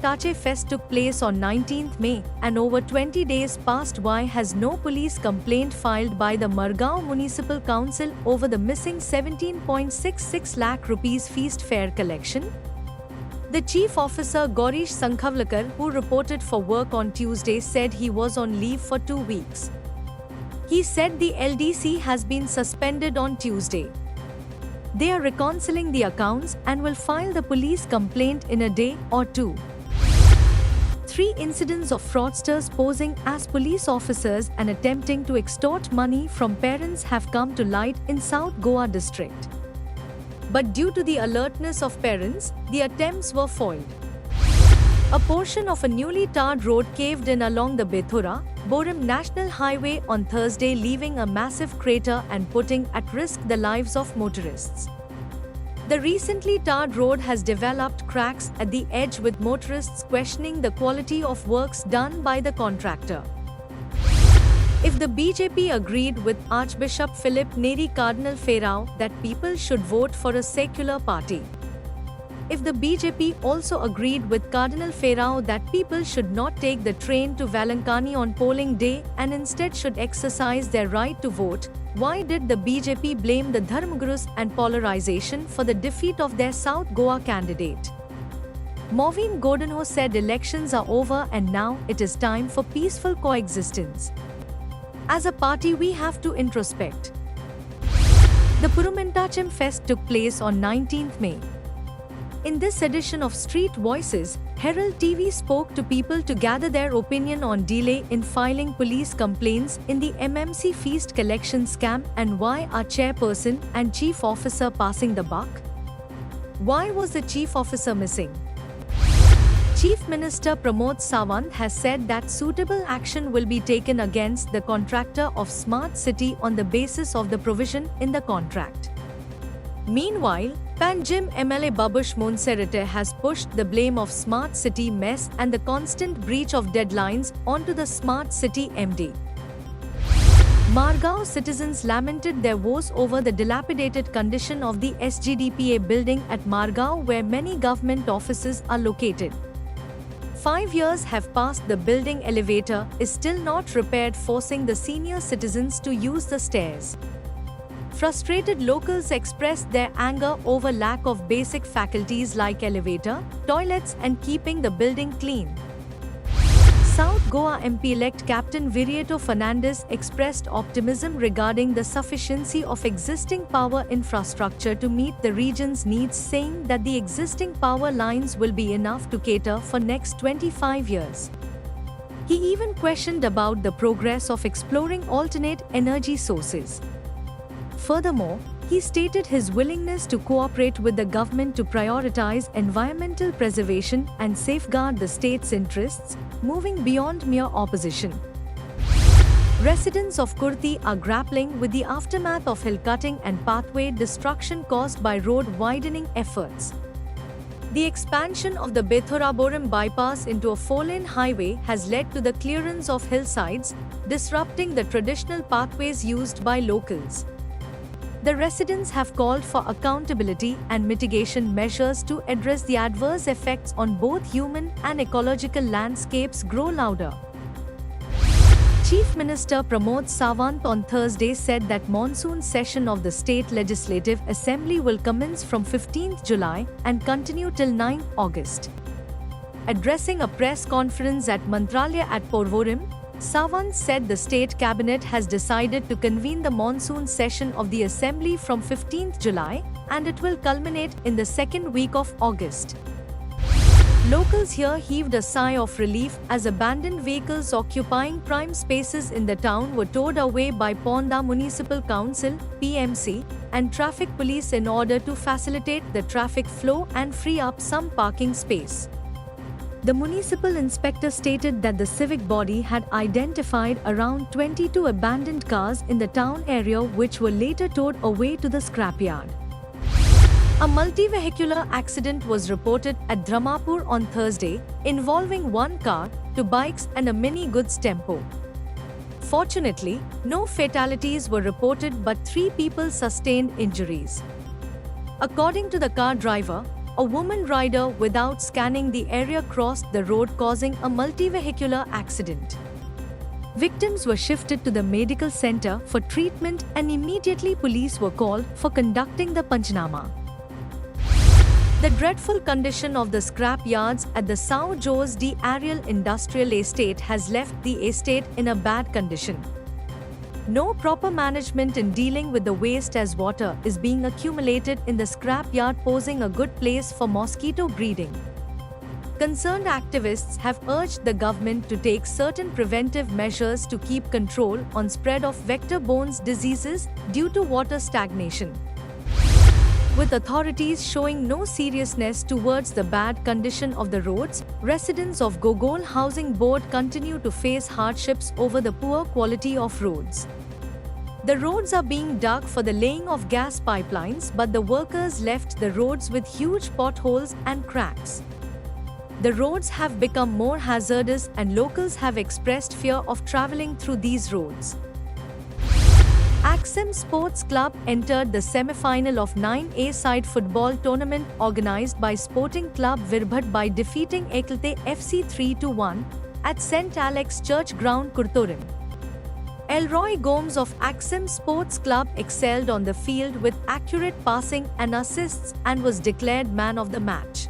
Purumentache Fest took place on 19th May, and over 20 days passed. Why has no police complaint filed by the Margao Municipal Council over the missing 17.66 lakh rupees feast fare collection? The chief officer Gaurish Sankhavlakar, who reported for work on Tuesday, said he was on leave for 2 weeks. He said the LDC has been suspended on Tuesday. They are reconciling the accounts and will file the police complaint in a day or two. 3 incidents of fraudsters posing as police officers and attempting to extort money from parents have come to light in South Goa district. But due to the alertness of parents, the attempts were foiled. A portion of a newly tarred road caved in along the Bethura-Borim National Highway on Thursday, leaving a massive crater and putting at risk the lives of motorists. The recently tarred road has developed cracks at the edge, with motorists questioning the quality of works done by the contractor. If the BJP agreed with Archbishop Philip Neri Cardinal Ferrao that people should vote for a secular party, if the BJP also agreed with Cardinal Ferrao that people should not take the train to Valankani on polling day and instead should exercise their right to vote, why did the BJP blame the Dharmagurus and polarization for the defeat of their South Goa candidate? Maureen Gordonho said elections are over and now it is time for peaceful coexistence. As a party, we have to introspect. The Purumentache Fest took place on 19th May. In this edition of Street Voices, Herald TV spoke to people to gather their opinion on delay in filing police complaints in the MMC feast collection scam and why are chairperson and chief officer passing the buck? Why was the chief officer missing? Chief Minister Pramod Sawant has said that suitable action will be taken against the contractor of Smart City on the basis of the provision in the contract. Meanwhile, Panjim MLA Babush Monserrate has pushed the blame of Smart City mess and the constant breach of deadlines onto the Smart City MD. Margao citizens lamented their woes over the dilapidated condition of the SGDPA building at Margao, where many government offices are located. 5 years have passed, the building elevator is still not repaired, forcing the senior citizens to use the stairs. Frustrated locals expressed their anger over lack of basic faculties like elevator, toilets and keeping the building clean. South Goa MP-elect Captain Virieto Fernandes expressed optimism regarding the sufficiency of existing power infrastructure to meet the region's needs, saying that the existing power lines will be enough to cater for next 25 years. He even questioned about the progress of exploring alternate energy sources. Furthermore, he stated his willingness to cooperate with the government to prioritize environmental preservation and safeguard the state's interests, moving beyond mere opposition. Residents of Kurti are grappling with the aftermath of hill cutting and pathway destruction caused by road widening efforts. The expansion of the Bethura-Borim bypass into a 4-lane highway has led to the clearance of hillsides, disrupting the traditional pathways used by locals. The residents have called for accountability and mitigation measures to address the adverse effects on both human and ecological landscapes grow louder. Chief Minister Pramod Sawant on Thursday said that monsoon session of the State Legislative Assembly will commence from 15th July and continue till 9th August. Addressing a press conference at Mantralaya at Porvorim, Sawant said the state cabinet has decided to convene the monsoon session of the assembly from 15th July and it will culminate in the second week of August. Locals here heaved a sigh of relief as abandoned vehicles occupying prime spaces in the town were towed away by Ponda Municipal Council (PMC) and traffic police in order to facilitate the traffic flow and free up some parking space. The municipal inspector stated that the civic body had identified around 22 abandoned cars in the town area which were later towed away to the scrapyard. A multi-vehicular accident was reported at Dramapur on Thursday, involving 1 car, 2 bikes and a mini goods tempo. Fortunately, no fatalities were reported but 3 people sustained injuries. According to the car driver, A woman rider without scanning the area crossed the road, causing a multi-vehicular accident. Victims were shifted to the medical center for treatment and immediately police were called for conducting the Panchnama. The dreadful condition of the scrap yards at the São José de Ariel Industrial Estate has left the estate in a bad condition. No proper management in dealing with the waste, as water is being accumulated in the scrap yard, posing a good place for mosquito breeding. Concerned activists have urged the government to take certain preventive measures to keep control on spread of vector-borne diseases due to water stagnation. With authorities showing no seriousness towards the bad condition of the roads, residents of Gogol Housing Board continue to face hardships over the poor quality of roads. The roads are being dug for the laying of gas pipelines, but the workers left the roads with huge potholes and cracks. The roads have become more hazardous and locals have expressed fear of traveling through these roads. Axim Sports Club entered the semi-final of 9A side football tournament organized by Sporting Club Virbhat by defeating Eklte FC 3-1 at St. Alex Church Ground, Kurtorim. Elroy Gomes of Axim Sports Club excelled on the field with accurate passing and assists and was declared man of the match.